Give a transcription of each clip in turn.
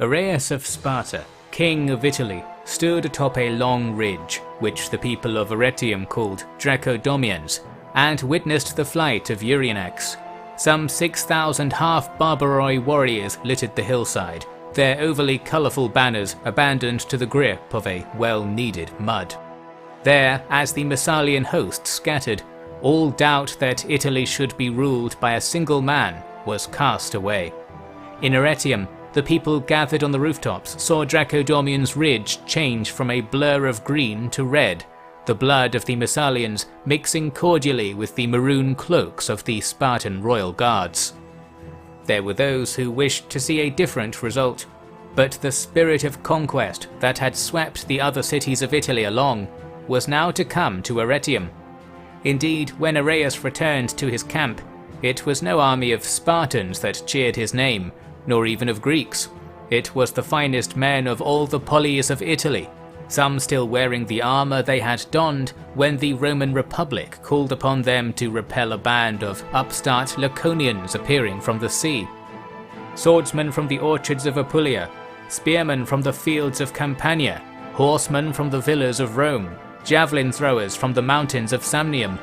Areus of Sparta, king of Italy, stood atop a long ridge, which the people of Arretium called Dracodomians, and witnessed the flight of Euryanax. Some 6,000 half-barbaroi warriors littered the hillside, their overly colourful banners abandoned to the grip of a well-needed mud. There, as the Massalian host scattered, all doubt that Italy should be ruled by a single man was cast away. In Arretium, the people gathered on the rooftops saw Dracodomian's ridge change from a blur of green to red, the blood of the Massalians mixing cordially with the maroon cloaks of the Spartan royal guards. There were those who wished to see a different result, but the spirit of conquest that had swept the other cities of Italy along was now to come to Arretium. Indeed, when Areus returned to his camp, it was no army of Spartans that cheered his name, nor even of Greeks. It was the finest men of all the polis of Italy, some still wearing the armour they had donned when the Roman Republic called upon them to repel a band of upstart Laconians appearing from the sea. Swordsmen from the orchards of Apulia, spearmen from the fields of Campania, horsemen from the villas of Rome, javelin throwers from the mountains of Samnium.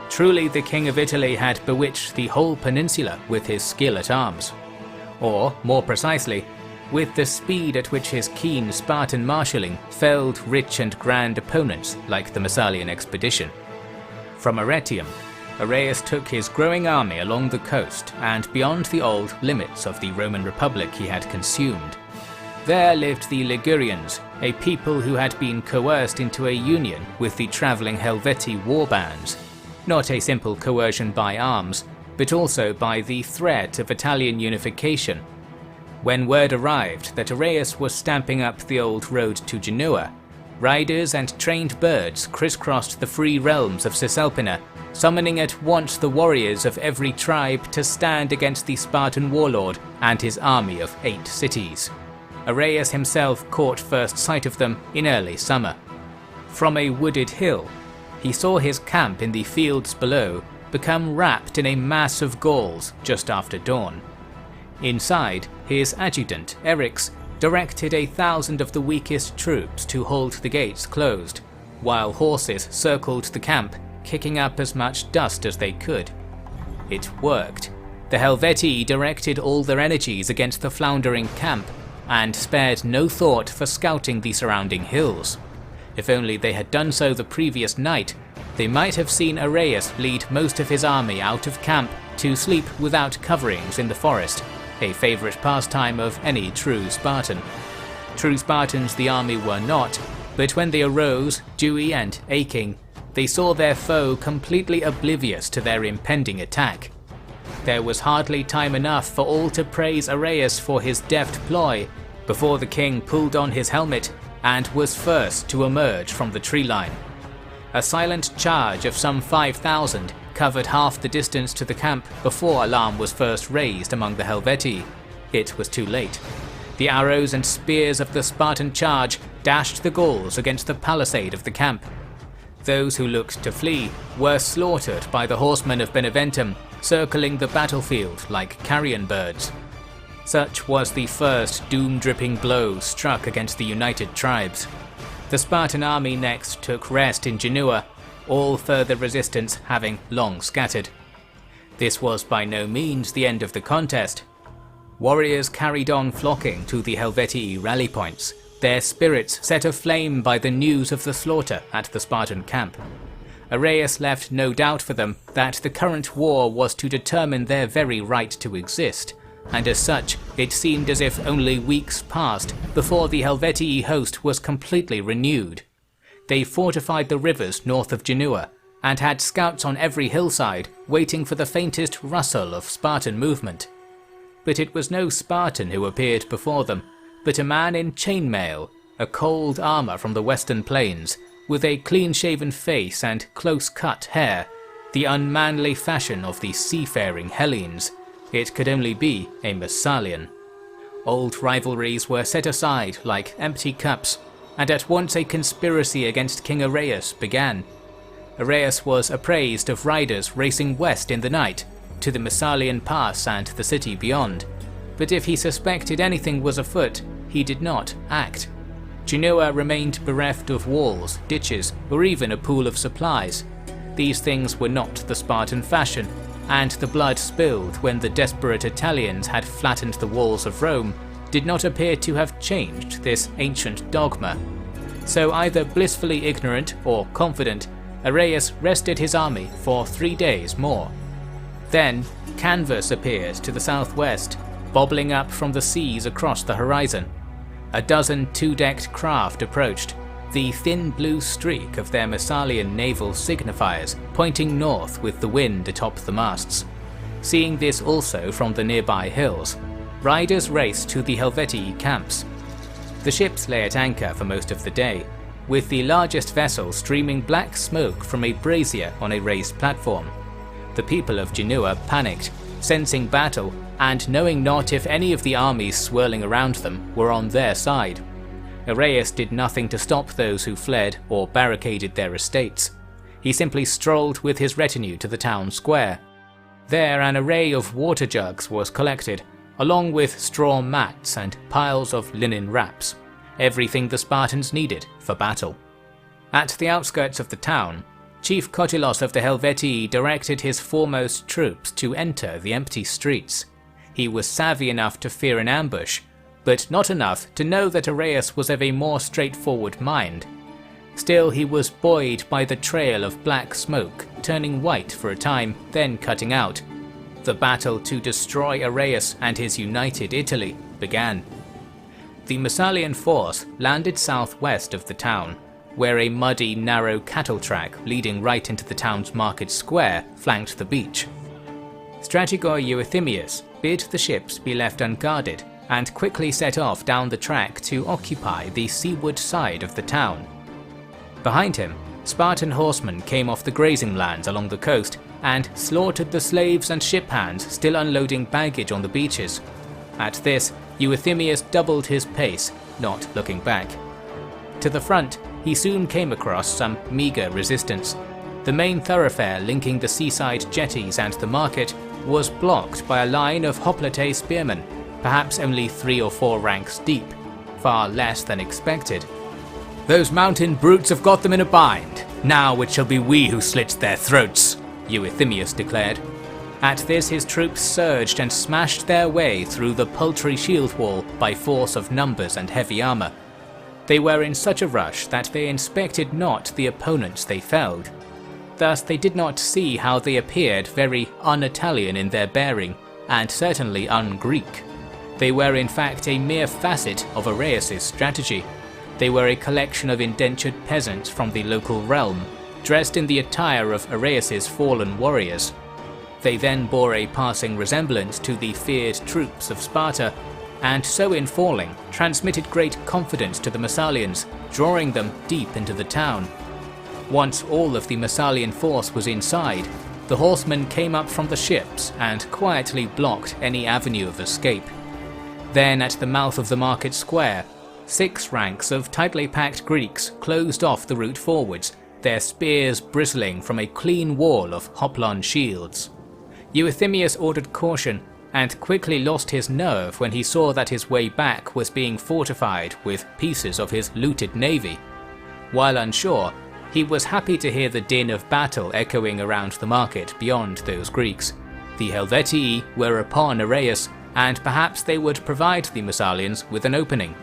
Truly the king of Italy had bewitched the whole peninsula with his skill at arms. Or, more precisely, with the speed at which his keen Spartan marshalling felled rich and grand opponents like the Massalian expedition. From Arretium, Areus took his growing army along the coast and beyond the old limits of the Roman Republic he had consumed. There lived the Ligurians, a people who had been coerced into a union with the travelling Helvetii war bands, not a simple coercion by arms, but also by the threat of Italian unification. When word arrived that Areus was stamping up the old road to Genua, riders and trained birds crisscrossed the free realms of Cisalpina, summoning at once the warriors of every tribe to stand against the Spartan warlord and his army of 8 cities. Areus himself caught first sight of them in early summer. From a wooded hill, he saw his camp in the fields below become wrapped in a mass of Gauls just after dawn. Inside, his adjutant, Areus, directed 1,000 of the weakest troops to hold the gates closed, while horses circled the camp, kicking up as much dust as they could. It worked. The Helvetii directed all their energies against the floundering camp, and spared no thought for scouting the surrounding hills. If only they had done so the previous night, they might have seen Areus lead most of his army out of camp to sleep without coverings in the forest, a favourite pastime of any true Spartan. True Spartans the army were not, but when they arose, dewy and aching, they saw their foe completely oblivious to their impending attack. There was hardly time enough for all to praise Areus for his deft ploy before the king pulled on his helmet and was first to emerge from the tree line. A silent charge of some 5,000 covered half the distance to the camp before alarm was first raised among the Helvetii. It was too late. The arrows and spears of the Spartan charge dashed the Gauls against the palisade of the camp. Those who looked to flee were slaughtered by the horsemen of Beneventum, circling the battlefield like carrion birds. Such was the first doom-dripping blow struck against the united tribes. The Spartan army next took rest in Genua, all further resistance having long scattered. This was by no means the end of the contest. Warriors carried on flocking to the Helvetii rally points, their spirits set aflame by the news of the slaughter at the Spartan camp. Areus left no doubt for them that the current war was to determine their very right to exist, and as such it seemed as if only weeks passed before the Helvetii host was completely renewed. They fortified the rivers north of Genua, and had scouts on every hillside waiting for the faintest rustle of Spartan movement. But it was no Spartan who appeared before them, but a man in chainmail, a cold armour from the western plains, with a clean-shaven face and close-cut hair, the unmanly fashion of the seafaring Hellenes. It could only be a Massalian. Old rivalries were set aside like empty cups, and at once a conspiracy against King Areus began. Areus was appraised of riders racing west in the night, to the Massalian pass and the city beyond, but if he suspected anything was afoot, he did not act. Genua remained bereft of walls, ditches, or even a pool of supplies. These things were not the Spartan fashion, and the blood spilled when the desperate Italians had flattened the walls of Rome did not appear to have changed this ancient dogma. So either blissfully ignorant or confident, Areus rested his army for 3 days more. Then canvas appeared to the southwest, bobbling up from the seas across the horizon. A dozen two-decked craft approached, the thin blue streak of their Massalian naval signifiers pointing north with the wind atop the masts. Seeing this also from the nearby hills, riders raced to the Helvetii camps. The ships lay at anchor for most of the day, with the largest vessel streaming black smoke from a brazier on a raised platform. The people of Genua panicked, sensing battle and knowing not if any of the armies swirling around them were on their side. Areus did nothing to stop those who fled or barricaded their estates. He simply strolled with his retinue to the town square. There an array of water jugs was collected, along with straw mats and piles of linen wraps, everything the Spartans needed for battle. At the outskirts of the town, Chief Cottilos of the Helvetii directed his foremost troops to enter the empty streets. He was savvy enough to fear an ambush, but not enough to know that Areus was of a more straightforward mind. Still, he was buoyed by the trail of black smoke, turning white for a time, then cutting out. The battle to destroy Areus and his united Italy began. The Massalian force landed southwest of the town, where a muddy, narrow cattle track leading right into the town's market square flanked the beach. Strategoi Eurythymius bid the ships be left unguarded and quickly set off down the track to occupy the seaward side of the town. Behind him, Spartan horsemen came off the grazing lands along the coast and slaughtered the slaves and ship hands still unloading baggage on the beaches. At this, Eurythymius doubled his pace, not looking back. To the front, he soon came across some meagre resistance. The main thoroughfare linking the seaside jetties and the market was blocked by a line of hoplite spearmen, perhaps only 3 or 4 ranks deep, far less than expected. "Those mountain brutes have got them in a bind. Now it shall be we who slit their throats," Eurythymius declared. At this his troops surged and smashed their way through the paltry shield wall by force of numbers and heavy armour. They were in such a rush that they inspected not the opponents they felled. Thus they did not see how they appeared very un-Italian in their bearing, and certainly un-Greek. They were in fact a mere facet of Areus' strategy. They were a collection of indentured peasants from the local realm, dressed in the attire of Areus' fallen warriors. They then bore a passing resemblance to the feared troops of Sparta, and so in falling, transmitted great confidence to the Massalians, drawing them deep into the town. Once all of the Massalian force was inside, the horsemen came up from the ships and quietly blocked any avenue of escape. Then at the mouth of the market square, 6 ranks of tightly packed Greeks closed off the route forwards, their spears bristling from a clean wall of hoplon shields. Eurythymius ordered caution, and quickly lost his nerve when he saw that his way back was being fortified with pieces of his looted navy. While unsure, he was happy to hear the din of battle echoing around the market beyond those Greeks. The Helvetii were upon Areus, and perhaps they would provide the Massalians with an opening.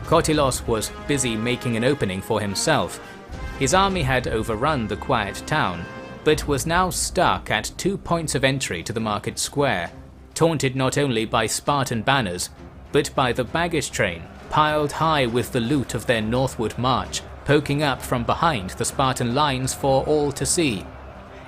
Cottilos was busy making an opening for himself. His army had overrun the quiet town, but was now stuck at 2 points of entry to the market square, taunted not only by Spartan banners, but by the baggage train, piled high with the loot of their northward march, poking up from behind the Spartan lines for all to see.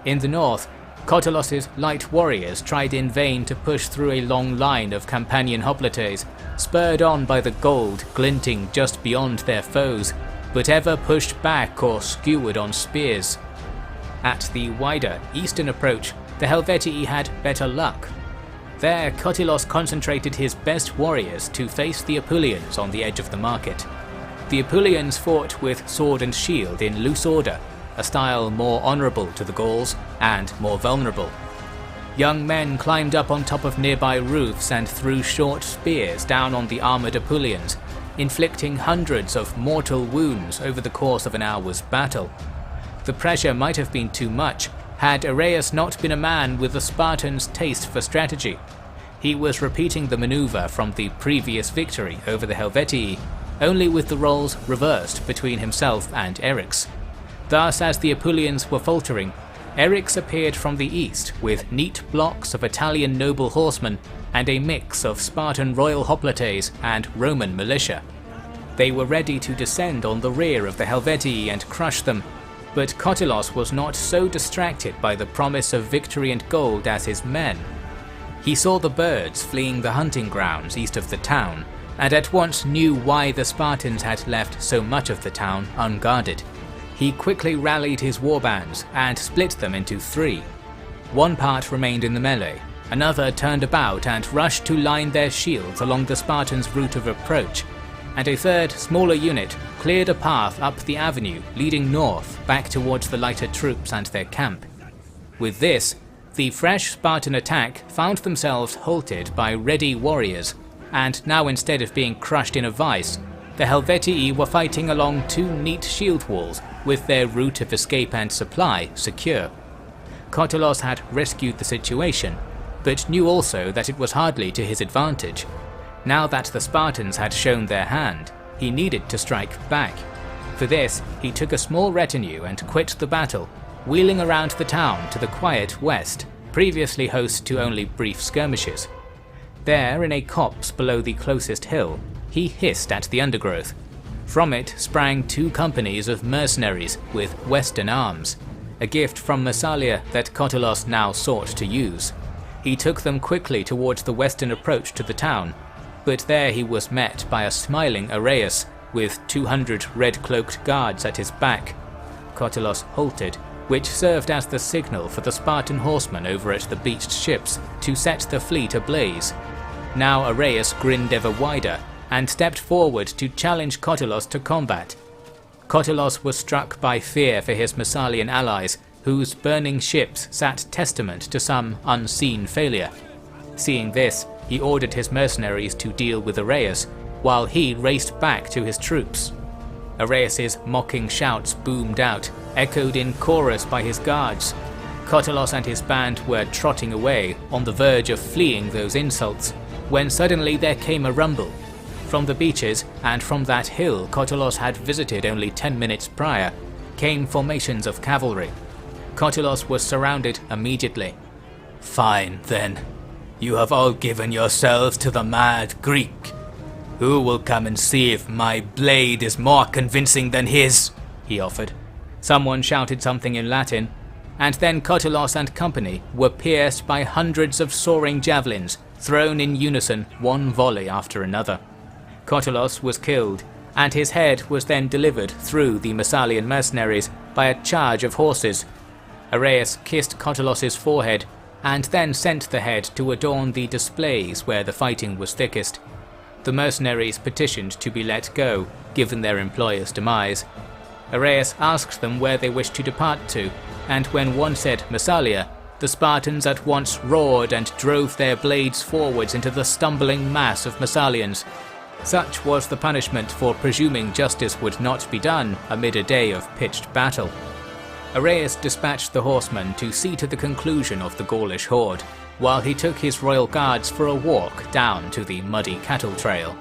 In the north, Cottilos' light warriors tried in vain to push through a long line of Campanian hoplites, spurred on by the gold glinting just beyond their foes, but ever pushed back or skewered on spears. At the wider eastern approach, the Helvetii had better luck. There, Cottilos concentrated his best warriors to face the Apulians on the edge of the market. The Apulians fought with sword and shield in loose order, a style more honourable to the Gauls and more vulnerable. Young men climbed up on top of nearby roofs and threw short spears down on the armoured Apulians, inflicting hundreds of mortal wounds over the course of an hour's battle. The pressure might have been too much had Areus not been a man with the Spartans' taste for strategy. He was repeating the maneuver from the previous victory over the Helvetii, only with the roles reversed between himself and Eryx. Thus, as the Apulians were faltering, Eryx appeared from the east with neat blocks of Italian noble horsemen and a mix of Spartan royal hoplites and Roman militia. They were ready to descend on the rear of the Helvetii and crush them, but Cottilos was not so distracted by the promise of victory and gold as his men. He saw the birds fleeing the hunting grounds east of the town, and at once knew why the Spartans had left so much of the town unguarded. He quickly rallied his warbands and split them into three. One part remained in the melee, another turned about and rushed to line their shields along the Spartans' route of approach, and a third, smaller unit cleared a path up the avenue leading north back towards the lighter troops and their camp. With this, the fresh Spartan attack found themselves halted by ready warriors, and now instead of being crushed in a vice, the Helvetii were fighting along two neat shield walls with their route of escape and supply secure. Cottilos had rescued the situation, but knew also that it was hardly to his advantage. Now that the Spartans had shown their hand, he needed to strike back. For this, he took a small retinue and quit the battle, wheeling around the town to the quiet west, previously host to only brief skirmishes. There, in a copse below the closest hill, he hissed at the undergrowth. From it sprang two companies of mercenaries with western arms, a gift from Massalia that Cottilos now sought to use. He took them quickly towards the western approach to the town, but there he was met by a smiling Areus with 200 red-cloaked guards at his back. Cottilos halted, which served as the signal for the Spartan horsemen over at the beached ships to set the fleet ablaze. Now Areus grinned ever wider and stepped forward to challenge Cottilos to combat. Cottilos was struck by fear for his Massalian allies, whose burning ships sat testament to some unseen failure. Seeing this, he ordered his mercenaries to deal with Areus, while he raced back to his troops. Areus's mocking shouts boomed out, echoed in chorus by his guards. Cottilos and his band were trotting away, on the verge of fleeing those insults, when suddenly there came a rumble. From the beaches, and from that hill Cottilos had visited only 10 minutes prior, came formations of cavalry. Cottilos was surrounded immediately. "Fine, then. You have all given yourselves to the mad Greek. Who will come and see if my blade is more convincing than his?" he offered. Someone shouted something in Latin, and then Cottilos and company were pierced by hundreds of soaring javelins, thrown in unison, one volley after another. Cottilos was killed, and his head was then delivered through the Massalian mercenaries by a charge of horses. Areus kissed Cottilos's forehead, and then sent the head to adorn the displays where the fighting was thickest. The mercenaries petitioned to be let go, given their employer's demise. Areus asked them where they wished to depart to, and when one said Massalia, the Spartans at once roared and drove their blades forwards into the stumbling mass of Massalians. Such was the punishment for presuming justice would not be done amid a day of pitched battle. Areus dispatched the horsemen to see to the conclusion of the Gaulish horde, while he took his royal guards for a walk down to the muddy cattle trail.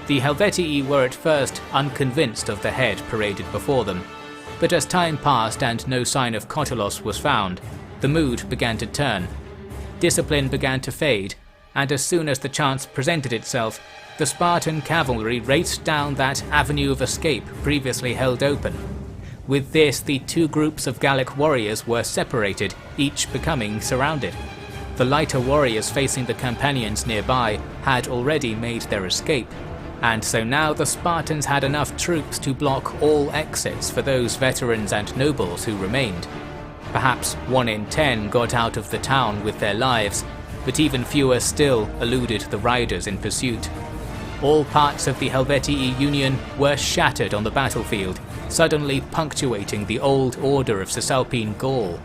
The Helvetii were at first unconvinced of the head paraded before them, but as time passed and no sign of Cottilos was found, the mood began to turn. Discipline began to fade, and as soon as the chance presented itself, the Spartan cavalry raced down that avenue of escape previously held open. With this, the two groups of Gallic warriors were separated, each becoming surrounded. The lighter warriors facing the Campanians nearby had already made their escape, and so now the Spartans had enough troops to block all exits for those veterans and nobles who remained. Perhaps 1 in 10 got out of the town with their lives, but even fewer still eluded the riders in pursuit. All parts of the Helvetii Union were shattered on the battlefield, suddenly punctuating the old order of Cisalpine Gaul.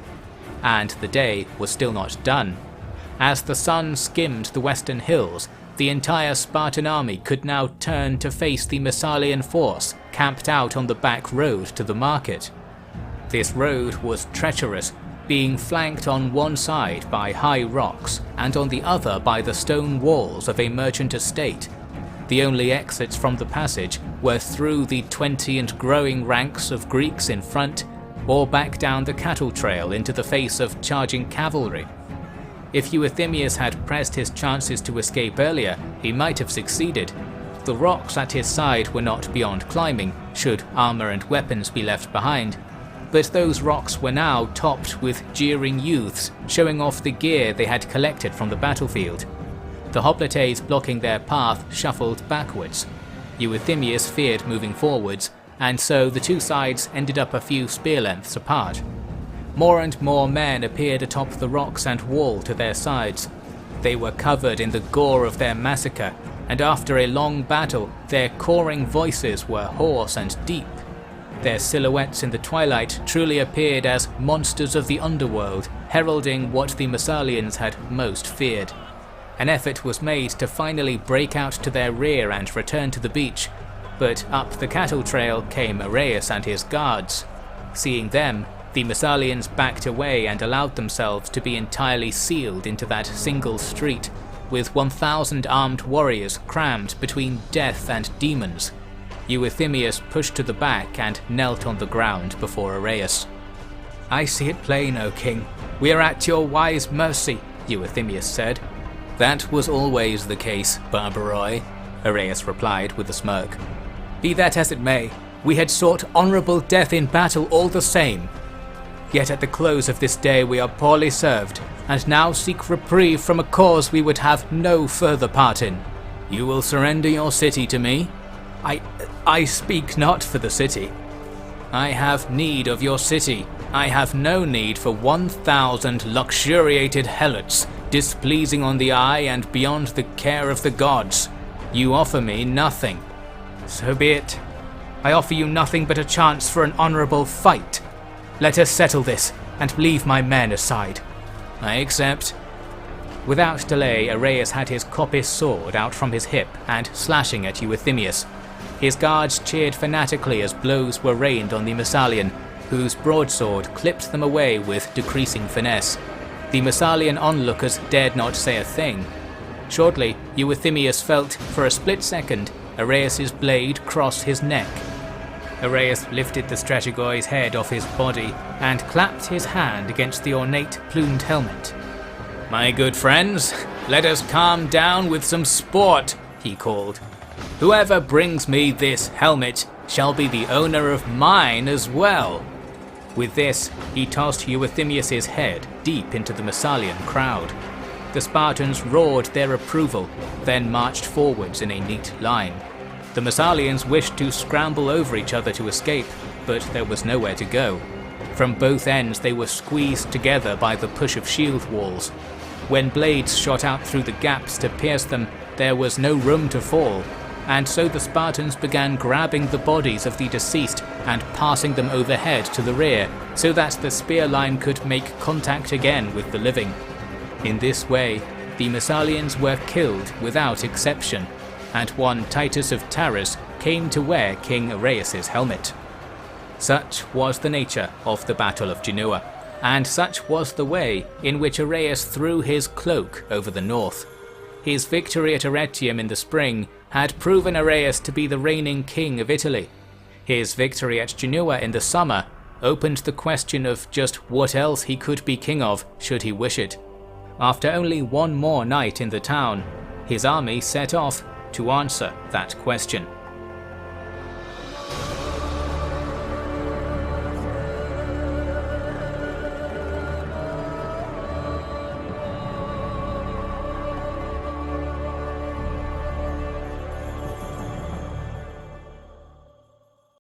and the day was still not done. As the sun skimmed the western hills, the entire Spartan army could now turn to face the Massalian force camped out on the back road to the market. This road was treacherous, being flanked on one side by high rocks and on the other by the stone walls of a merchant estate. The only exits from the passage were through the 20 and growing ranks of Greeks in front, or back down the cattle trail into the face of charging cavalry. If Eurythymius had pressed his chances to escape earlier, he might have succeeded. The rocks at his side were not beyond climbing, should armour and weapons be left behind, but those rocks were now topped with jeering youths showing off the gear they had collected from the battlefield. The hoplites blocking their path shuffled backwards. Eurythymius feared moving forwards, and so the two sides ended up a few spear lengths apart. More and more men appeared atop the rocks and wall to their sides. They were covered in the gore of their massacre, and after a long battle, their cawing voices were hoarse and deep. Their silhouettes in the twilight truly appeared as monsters of the underworld, heralding what the Massalians had most feared. An effort was made to finally break out to their rear and return to the beach, but up the cattle trail came Areus and his guards. Seeing them, the Massalians backed away and allowed themselves to be entirely sealed into that single street, with 1,000 armed warriors crammed between death and demons. Eurythymius pushed to the back and knelt on the ground before Areus. "I see it plain, O king. We are at your wise mercy," Eurythymius said. "That was always the case, Barbaroi," Areus replied with a smirk. "Be that as it may, we had sought honourable death in battle all the same. Yet at the close of this day we are poorly served, and now seek reprieve from a cause we would have no further part in. You will surrender your city to me?" I speak not for the city. I have need of your city. I have no need for 1,000 luxuriated helots, displeasing on the eye and beyond the care of the gods. You offer me nothing. So be it. I offer you nothing but a chance for an honourable fight. Let us settle this, and leave my men aside." "I accept." Without delay, Areus had his coppice sword out from his hip and slashing at Eurythymius. His guards cheered fanatically as blows were rained on the Massalian, whose broadsword clipped them away with decreasing finesse. The Massalian onlookers dared not say a thing. Shortly, Eurythymius felt, for a split second, Areus' blade cross his neck. Areus lifted the Strategoi's head off his body and clapped his hand against the ornate plumed helmet. "My good friends, let us calm down with some sport," he called. "Whoever brings me this helmet shall be the owner of mine as well." With this, he tossed Eurythymius' head deep into the Massalian crowd. The Spartans roared their approval, then marched forwards in a neat line. The Massalians wished to scramble over each other to escape, but there was nowhere to go. From both ends they were squeezed together by the push of shield walls. When blades shot out through the gaps to pierce them, there was no room to fall, and so the Spartans began grabbing the bodies of the deceased and passing them overhead to the rear, so that the spear line could make contact again with the living. In this way, the Massalians were killed without exception, and one Titus of Taurus came to wear King Areus' helmet. Such was the nature of the Battle of Genua, and such was the way in which Areus threw his cloak over the north. His victory at Arretium in the spring had proven Areus to be the reigning king of Italy. His victory at Genua in the summer opened the question of just what else he could be king of should he wish it. After only one more night in the town, his army set off to answer that question.